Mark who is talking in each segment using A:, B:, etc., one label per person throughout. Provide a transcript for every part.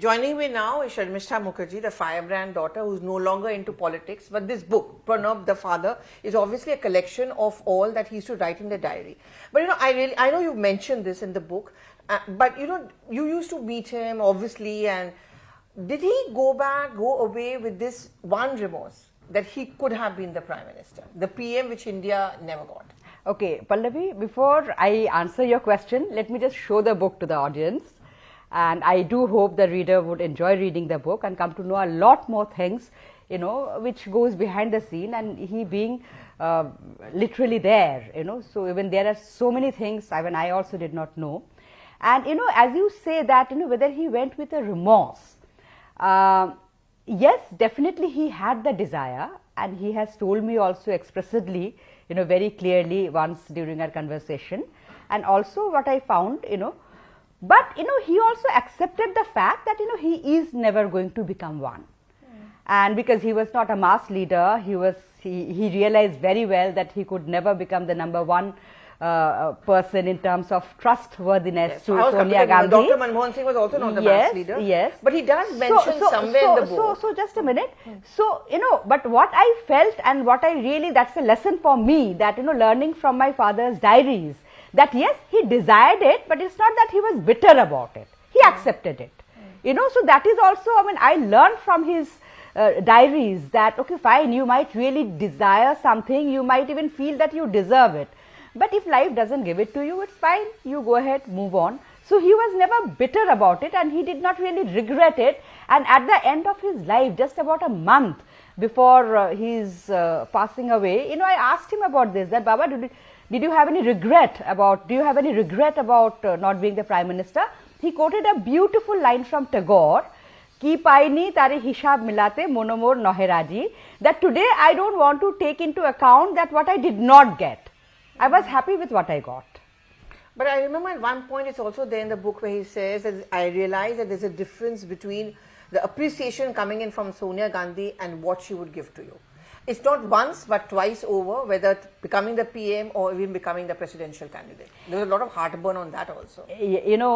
A: Joining me now is Sharmistha Mukherjee, the firebrand daughter who's no longer into politics. But this book, Pranab, the father, is obviously a collection of all that he used to write in the diary. But I know you've mentioned this in the book, but you used to meet him, obviously, and did he go away with this one remorse that he could have been the Prime Minister, the PM which India never got?
B: Okay, Pallavi, before I answer your question, let me just show the book to the audience. And I do hope the reader would enjoy reading the book and come to know a lot more things, which goes behind the scene, and he being literally there, So even there are so many things even I also did not know. And, as you say that, whether he went with a remorse, yes, definitely he had the desire, and he has told me also expressly, very clearly once during our conversation. And also what I found, but he also accepted the fact that he is never going to become one. And because he was not a mass leader, he realized very well that he could never become the number one person in terms of trustworthiness to Sonia Gandhi.
A: Dr. Manmohan Singh was also not the mass leader.
B: Yes.
A: But he does mention somewhere in the book.
B: So just a minute. So, but what I felt and what I really, that's a lesson for me, that, learning from my father's diaries, that yes, he desired it, but it's not that he was bitter about it. He accepted it. So that is also, I learned from his diaries that, okay, fine, you might really desire something, you might even feel that you deserve it. But if life doesn't give it to you, it's fine, you go ahead, move on. So he was never bitter about it, and he did not really regret it. And at the end of his life, just about a month before his passing away, I asked him about this, that Baba, did you have any regret about, not being the Prime Minister? He quoted a beautiful line from Tagore, Ki paini tare hishab milate monomor noheraji, that today I don't want to take into account that what I did not get. I was happy with what I got.
A: But I remember at one point, it's also there in the book where he says that I realize that there's a difference between the appreciation coming in from Sonia Gandhi and what she would give to you. It's not once but twice over, whether becoming the PM or even becoming the presidential candidate. There's a lot of heartburn on that also.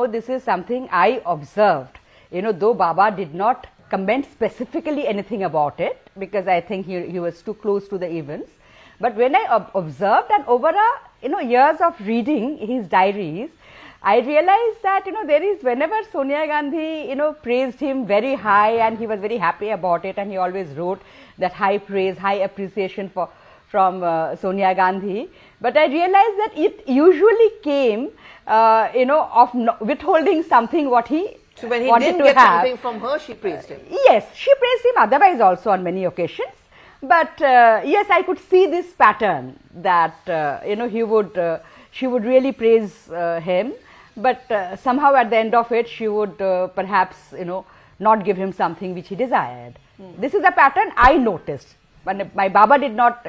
B: This is something I observed. Though Baba did not comment specifically anything about it, because I think he was too close to the events. But when I observed, and over years of reading his diaries, I realized that, there is, whenever Sonia Gandhi, praised him very high, and he was very happy about it, and he always wrote that high praise, high appreciation from Sonia Gandhi. But I realized that it usually came, of withholding something what he
A: so when he didn't get something from her, she praised him.
B: Yes, she praised him otherwise also on many occasions. But yes, I could see this pattern that, she would really praise him, but somehow at the end of it, she would perhaps, not give him something which he desired. This is a pattern I noticed. But my Baba did not,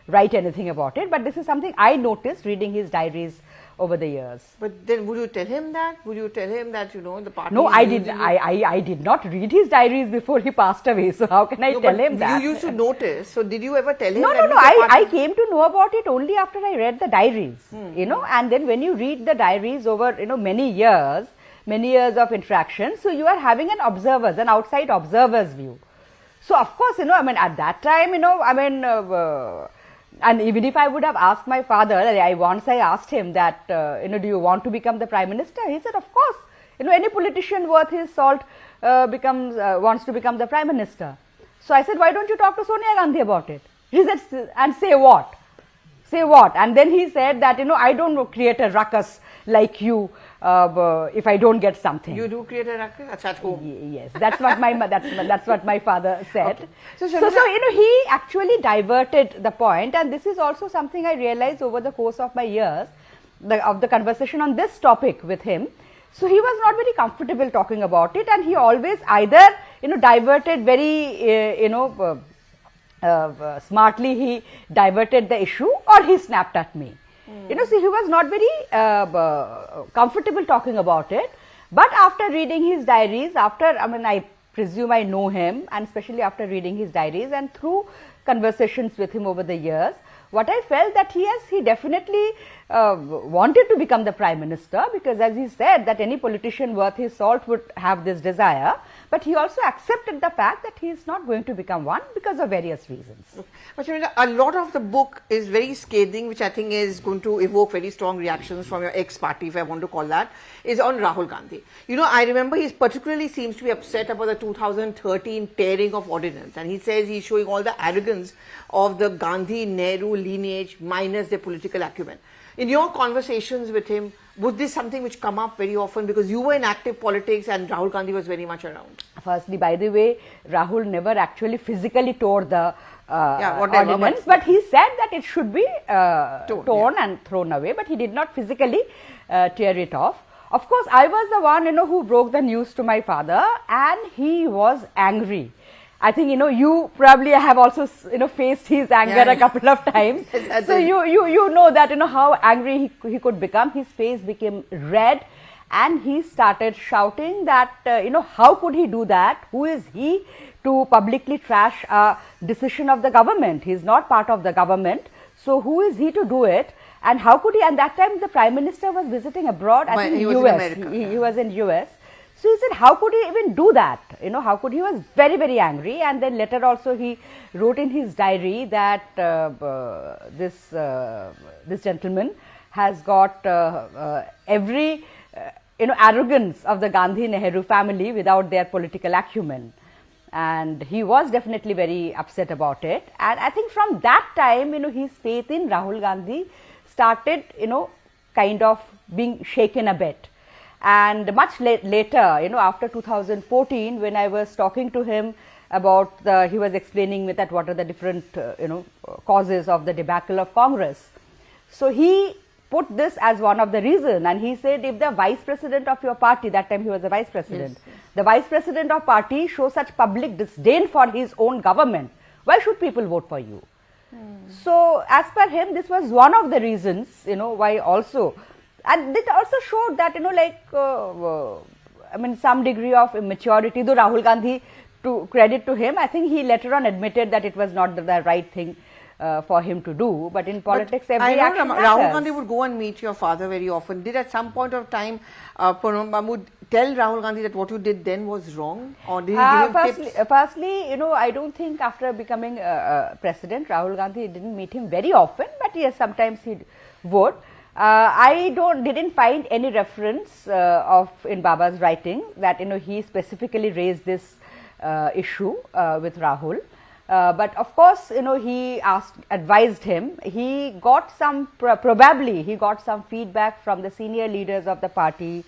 B: write anything about it, but this is something I noticed reading his diaries over the years.
A: But then would you tell him that? Would you tell him that, the party...
B: No, I did not read his diaries before he passed away. So how can I tell him that?
A: You used to notice. So did you ever tell him
B: No, I came to know about it only after I read the diaries, and then when you read the diaries over, many years of interaction, so you are having an outside observer's view. So of course, at that time, and even if I would have asked my father, once I asked him that, do you want to become the Prime Minister? He said, of course, any politician worth his salt wants to become the Prime Minister. So I said, why don't you talk to Sonia Gandhi about it? He said, and say what? Say what? And then he said that, I don't create a ruckus like you if I don't get something.
A: You do create a ruckus at home?
B: Yes, that's what that's what my father said. Okay. So he actually diverted the point, and this is also something I realized over the course of my years of the conversation on this topic with him. So he was not very comfortable talking about it, and he always either diverted very smartly, he diverted the issue, or he snapped at me. So he was not very comfortable talking about it. But after reading his diaries, I presume I know him, and especially after reading his diaries and through conversations with him over the years, what I felt that he definitely wanted to become the Prime Minister, because as he said that any politician worth his salt would have this desire, but he also accepted the fact that he is not going to become one because of various reasons.
A: But Sharmishtha, a lot of the book is very scathing, which I think is going to evoke very strong reactions from your ex-party, if I want to call that, is on Rahul Gandhi. You know, I remember he particularly seems to be upset about the 2013 tearing of ordinance, and he says he's showing all the arrogance of the Gandhi-Nehru lineage minus their political acumen. In your conversations with him, was this something which come up very often, because you were in active politics and Rahul Gandhi was very much around?
B: Firstly, by the way, Rahul never actually physically tore the
A: whatever,
B: ordinance, but he said that it should be torn and thrown away, but he did not physically tear it off. Of course, I was the one, who broke the news to my father, and he was angry. I think, you probably have also, faced his anger a couple of times.
A: Yes,
B: so you know that, how angry he could become. His face became red, and he started shouting that, how could he do that? Who is he to publicly trash a decision of the government? He is not part of the government. So who is he to do it? And how could he? And that time the Prime Minister was visiting abroad. I think
A: he was
B: US.
A: in America.
B: He was in US. So he said, how could he even do that? How could he? Was very, very angry. And then later also he wrote in his diary that this gentleman has got every arrogance of the Gandhi-Nehru family without their political acumen. And he was definitely very upset about it. And I think from that time, his faith in Rahul Gandhi started, kind of being shaken a bit. And much later, after 2014, when I was talking to him about he was explaining me that what are the different, causes of the debacle of Congress. So he put this as one of the reasons, and he said, if the vice president of your party, that time he was the vice president,
A: yes.
B: the vice president of party shows such public disdain for his own government, why should people vote for you? So as per him, this was one of the reasons, why also. And it also showed that, some degree of immaturity, though Rahul Gandhi, to credit to him, I think he later on admitted that it was not the right thing for him to do. But in politics, every action matters.
A: Rahul Gandhi would go and meet your father very often. Did at some point of time, Pranab tell Rahul Gandhi that what you did then was wrong? Or did he give him tips?
B: Firstly, I don't think after becoming president, Rahul Gandhi didn't meet him very often, but yes, sometimes he would. I didn't find any reference in Baba's writing that he specifically raised this issue with Rahul. But of course, he advised him. He got some probably he got some feedback from the senior leaders of the party.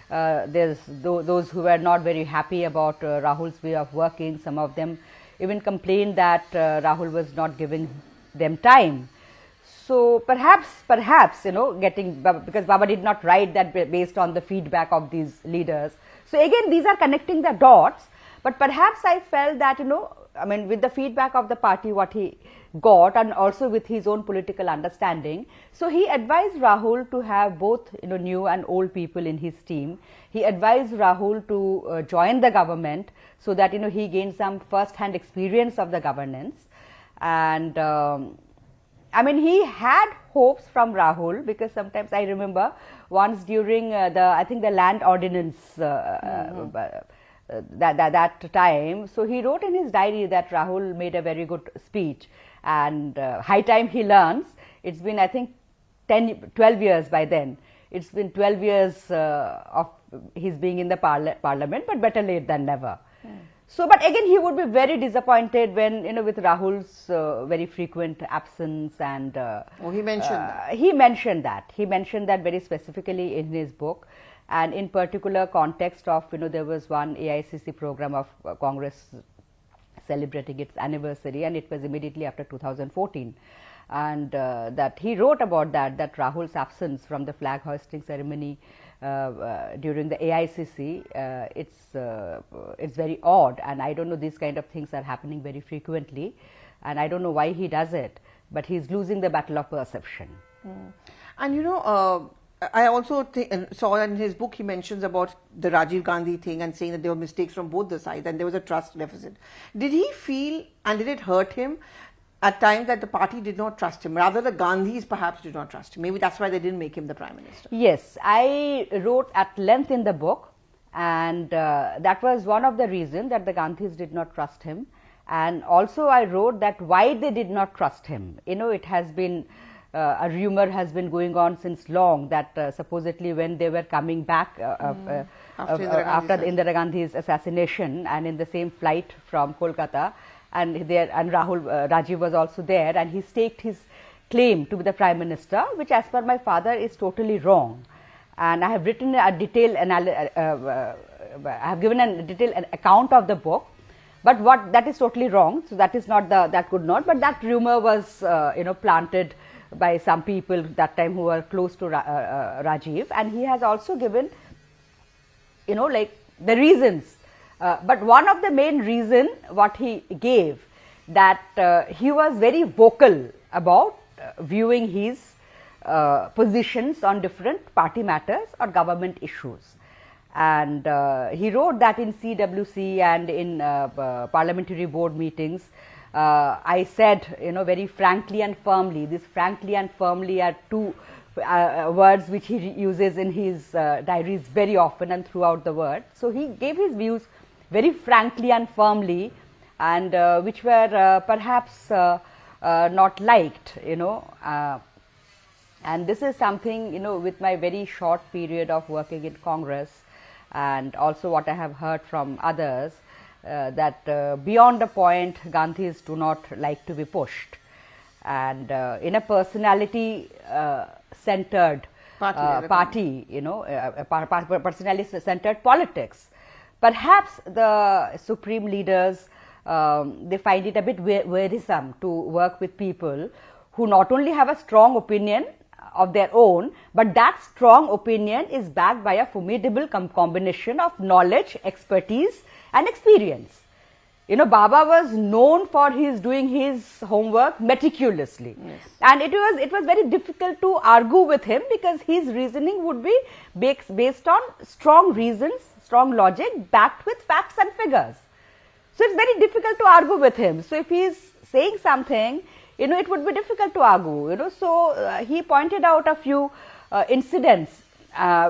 B: There's those who were not very happy about Rahul's way of working. Some of them even complained that Rahul was not giving them time. So perhaps, because Baba did not write that based on the feedback of these leaders. So again, these are connecting the dots, but perhaps I felt that, with the feedback of the party, what he got, and also with his own political understanding. So he advised Rahul to have both, new and old people in his team. He advised Rahul to join the government so that, he gained some first-hand experience of the governance. And, he had hopes from Rahul, because sometimes I remember once during the land ordinance that time. So he wrote in his diary that Rahul made a very good speech, and high time he learns. It's been, I think, 12 years by then. It's been 12 years of his being in the parliament, but better late than never. So, but again, he would be very disappointed when, with Rahul's very frequent absence, and
A: he mentioned that.
B: He mentioned that. He mentioned that very specifically in his book, and in particular context of, there was one AICC program of Congress celebrating its anniversary, and it was immediately after 2014. And that he wrote about that Rahul's absence from the flag hoisting ceremony during the AICC, it's very odd, and I don't know, these kind of things are happening very frequently, and I don't know why he does it, but he's losing the battle of perception.
A: And I also saw in his book he mentions about the Rajiv Gandhi thing and saying that there were mistakes from both the sides and there was a trust deficit. Did he feel, and did it hurt him, at times that the party did not trust him. Rather, the Gandhis perhaps did not trust him. Maybe that's why they didn't make him the Prime Minister.
B: Yes, I wrote at length in the book, and that was one of the reasons that the Gandhis did not trust him. And also I wrote that why they did not trust him. You know, it has been, a rumor has been going on since long that supposedly when they were coming back after Indira Gandhi's assassination and in the same flight from Kolkata, and Rajiv was also there, and he staked his claim to be the Prime Minister, which as per my father is totally wrong. And I have written a detailed I have given a detailed account of the book, but what that is totally wrong. So that is not that could not, but that rumor was planted by some people that time who were close to Rajiv, and he has also given like the reasons. But one of the main reason what he gave, that he was very vocal about viewing his positions on different party matters or government issues. And he wrote that in CWC and in parliamentary board meetings, I said, very frankly and firmly. This frankly and firmly are two words which he uses in his diaries very often and throughout the word. So he gave his views very frankly and firmly, and which were perhaps not liked, and this is something, with my very short period of working in Congress, and also what I have heard from others, that beyond a point Gandhis do not like to be pushed, and in a personality centered party, personality centered politics, perhaps the supreme leaders they find it a bit wearisome to work with people who not only have a strong opinion of their own, but that strong opinion is backed by a formidable combination of knowledge, expertise and experience. Baba was known for doing his homework meticulously, yes. And it was very difficult to argue with him, because his reasoning would be based on strong reasons, strong logic backed with facts and figures. So it's very difficult to argue with him. So if he is saying something, it would be difficult to argue, So he pointed out a few incidents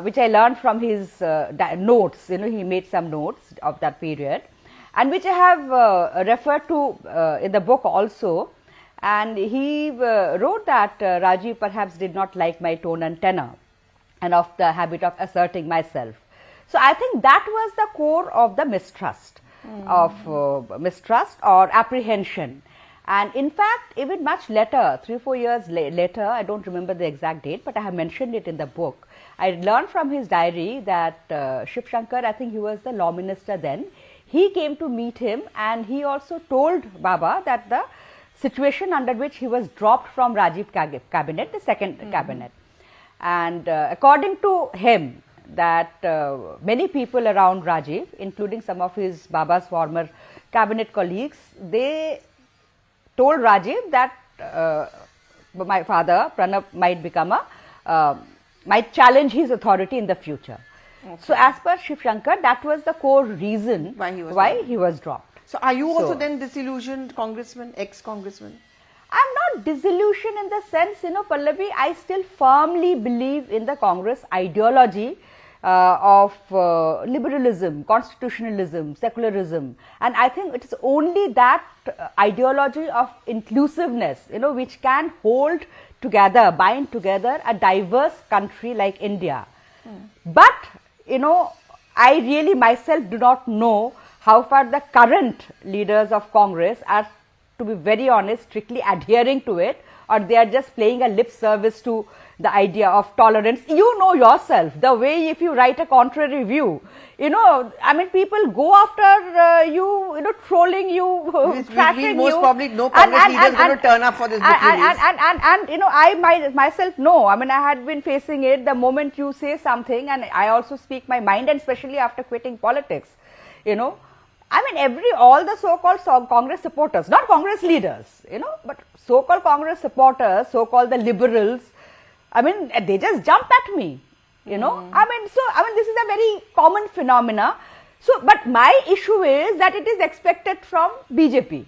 B: which I learned from his notes. He made some notes of that period, and which I have referred to in the book also. And he wrote that Rajiv perhaps did not like my tone and tenor, and of the habit of asserting myself. So I think that was the core of the mistrust, mistrust or apprehension. And in fact, even much later, 3-4 years later, I don't remember the exact date, but I have mentioned it in the book. I learned from his diary that Shiv Shankar, I think he was the law minister then, he came to meet him, and he also told Baba that the situation under which he was dropped from Rajiv cabinet, the second cabinet. And according to him, that many people around Rajiv, including some of his Baba's former cabinet colleagues, they told Rajiv that my father Pranab might challenge his authority in the future. Okay. So as per Shiv Shankar, that was the core reason why he was dropped.
A: So are you also then disillusioned congressman, ex-congressman?
B: I'm not disillusioned in the sense, Pallavi, I still firmly believe in the Congress ideology of liberalism, constitutionalism, secularism, and I think it is only that ideology of inclusiveness, which can hold together, bind together a diverse country like India. But, I really myself do not know how far the current leaders of Congress are, to be very honest, strictly adhering to it, or they are just playing a lip service to the idea of tolerance. You know yourself, the way if you write a contrary view, people go after you, trolling you, trashing
A: most
B: you.
A: Probably no Congress leader is going to turn up for this book
B: and I myself know, I had been facing it the moment you say something, and I also speak my mind, and especially after quitting politics, all the so-called Congress supporters, not Congress leaders, but so-called Congress supporters, so-called the liberals, they just jump at me, this is a very common phenomena. So, but my issue is that it is expected from BJP.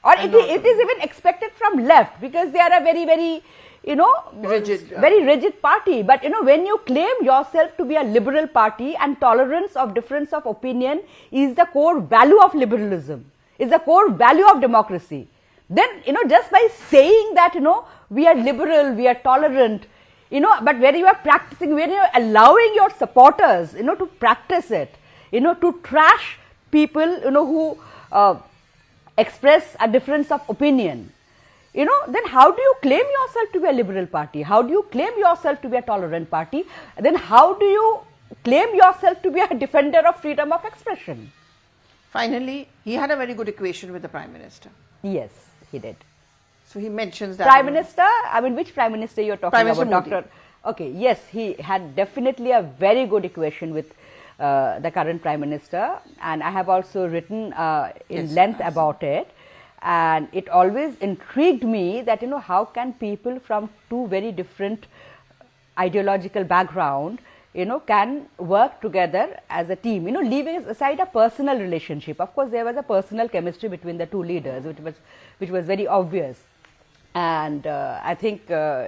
B: or it is even expected from left, because they are a very, very, very rigid party. But when you claim yourself to be a liberal party, and tolerance of difference of opinion is the core value of liberalism, is the core value of democracy, then just by saying that we are liberal, we are tolerant, but when you are practicing, when you are allowing your supporters to practice it, to trash people who express a difference of opinion, then how do you claim yourself to be a liberal party? How do you claim yourself to be a tolerant party? Then how do you claim yourself to be a defender of freedom of expression?
A: Finally, he had a very good equation with the Prime Minister.
B: Yes, he did.
A: So he mentions that.
B: Prime Minister, I mean, which Prime Minister you are talking
A: Prime
B: about?
A: Minister
B: Dr. Okay, yes, he had definitely a very good equation with the current Prime Minister, and I have also written in length about it, and it always intrigued me that how can people from two very different ideological background can work together as a team, leaving aside a personal relationship. Of course, there was a personal chemistry between the two leaders, which was very obvious. And I think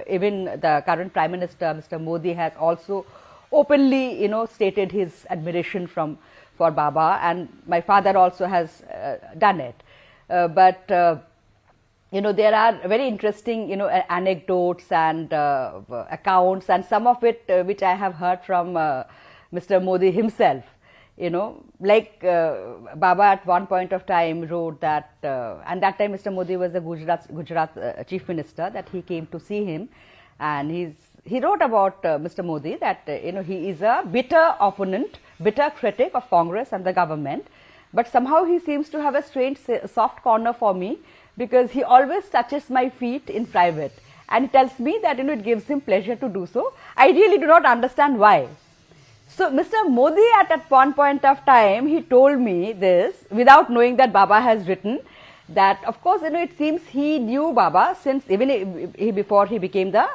B: even the current Prime Minister, Mr. Modi, has also openly, stated his admiration for Baba, and my father also has done it. But there are very interesting, anecdotes and accounts, and some of it which I have heard from Mr. Modi himself. Like Baba at one point of time wrote that, and that time Mr. Modi was the Gujarat Chief Minister, that he came to see him, and he wrote about Mr. Modi that he is a bitter opponent, bitter critic of Congress and the government, but somehow he seems to have a strange soft corner for me, because he always touches my feet in private, and he tells me that it gives him pleasure to do so. I really do not understand why. So Mr. Modi at one point of time, he told me this without knowing that Baba has written that, of course, it seems he knew Baba since even before he became the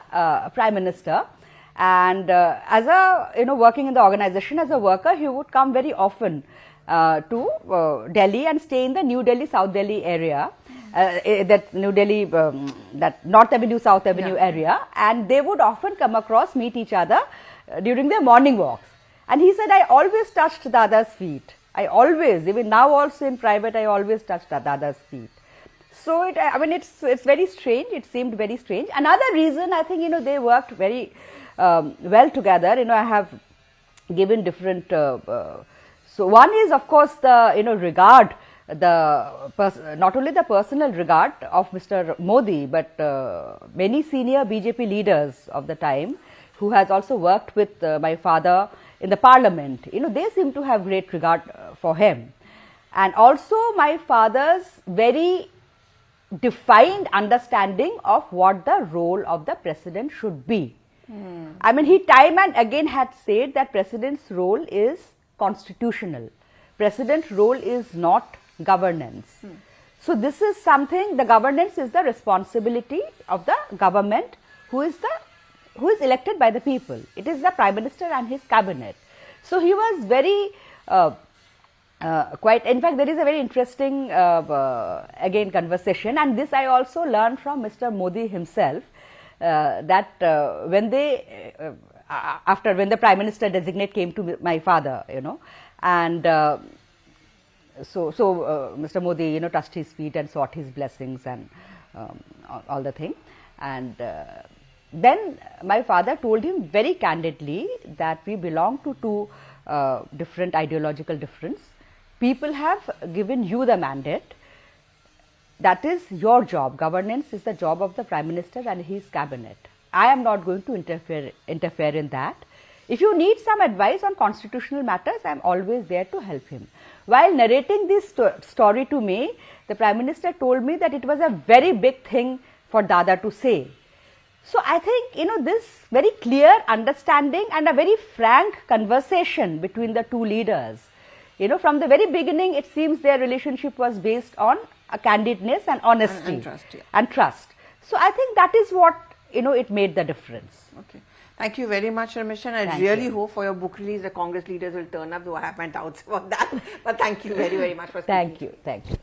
B: Prime Minister, and as a working in the organization as a worker, he would come very often to Delhi and stay in the New Delhi, South Delhi area, that New Delhi, that North Avenue, South Avenue area, and they would often come across, meet each other during their morning walks. And he said, I always touched Dada's feet. I always, even now also in private, I always touched Dada's feet. So it's very strange. It seemed very strange. Another reason, I think, they worked very well together. I have given different. So one is, of course, the regard, not only the personal regard of Mr. Modi, but many senior BJP leaders of the time, who has also worked with my father in the parliament, they seem to have great regard for him. And also my father's very defined understanding of what the role of the president should be. I mean, he time and again had said that president's role is constitutional. President's role is not governance. So this is something, the governance is the responsibility of the government, who is elected by the people. It is the Prime Minister and his cabinet. So he was very quite, in fact, there is a very interesting again conversation, and this I also learned from Mr. Modi himself, that when they when the Prime Minister designate came to my father, and so Mr. Modi touched his feet and sought his blessings and all the thing, and then my father told him very candidly that we belong to two different ideological difference. People have given you the mandate. That is your job. Governance is the job of the Prime Minister and his cabinet. I am not going to interfere in that. If you need some advice on constitutional matters, I am always there to help him. While narrating this story to me, the Prime Minister told me that it was a very big thing for Dada to say. So I think, this very clear understanding and a very frank conversation between the two leaders, from the very beginning, it seems their relationship was based on a candidness and honesty and trust. So I think that is what, it made the difference.
A: Okay. Thank you very much, Sharmishtha. And I really hope for your book release, the Congress leaders will turn up, though I have my doubts about that. But thank you very, very much for speaking.
B: Thank you.